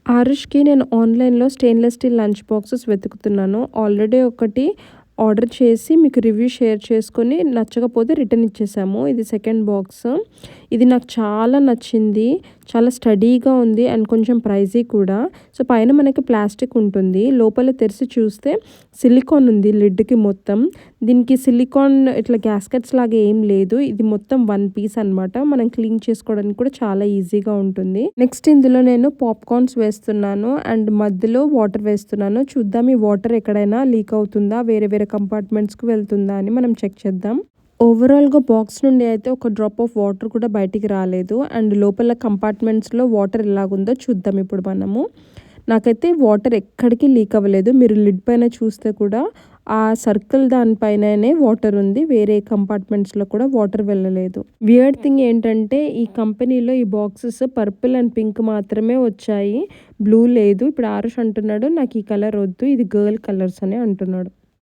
ఆరుష్‌కి నేను ఆన్‌లైన్‌లో stainless steel lunch boxes వెతుకుతున్నాను. ఆల్రెడీ ఒకటి ఆర్డర్ చేసి మీకు రివ్యూ షేర్ చేసుకొని నచ్చకపోతే రిటర్న్ ఇచ్చేసాము. ఇది సెకండ్ బాక్స్. ఇది నాకు చాలా నచ్చింది. చాలా స్టడీగా ఉంది అండ్ కొంచెం ప్రైజీ కూడా. సో, పైన మనకి ప్లాస్టిక్ ఉంటుంది. లోపల తెరిచి చూస్తే సిలికాన్ ఉంది లిడ్‌కి మొత్తం. దీనికి సిలికాన్ ఇట్లా గ్యాస్కెట్స్ లాగా ఏం లేదు. ఇది మొత్తం వన్ పీస్ అనమాట. మనం క్లీన్ చేసుకోవడానికి కూడా చాలా ఈజీగా ఉంటుంది. నెక్స్ట్ ఇందులో నేను పాప్‌కార్న్స్ వేస్తున్నాను అండ్ మధ్యలో వాటర్ వేస్తున్నాను. చూద్దాం ఈ వాటర్ ఎక్కడైనా లీక్ అవుతుందా? వేరే వేరే కంపార్ట్మెంట్స్‌కి వెళ్తుందా అని మనం చెక్ చేద్దాం. ఓవరాల్‌గా బాక్స్ నుండి అయితే ఒక డ్రాప్ ఆఫ్ వాటర్ కూడా బయటికి రాలేదు. అండ్ లోపల కంపార్ట్మెంట్స్‌లో వాటర్ ఎలాగుందో చూద్దాం ఇప్పుడు మనము. నాకైతే వాటర్ ఎక్కడికి లీక్ అవ్వలేదు. మీరు లిడ్ పైన చూస్తే కూడా ఆ సర్కిల్ దానిపైననే వాటర్ ఉంది. వేరే కంపార్ట్మెంట్స్‌లో కూడా వాటర్ వెళ్ళలేదు. వియర్డ్ థింగ్ ఏంటంటే ఈ కంపెనీలో ఈ బాక్సెస్ పర్పుల్ అండ్ పింక్ మాత్రమే వచ్చాయి. బ్లూ లేదు. ఇప్పుడు ఆరుష్ అంటున్నాడు నాకు ఈ కలర్ వద్దు. ఇది గర్ల్ కలర్స్ అని అంటున్నాడు.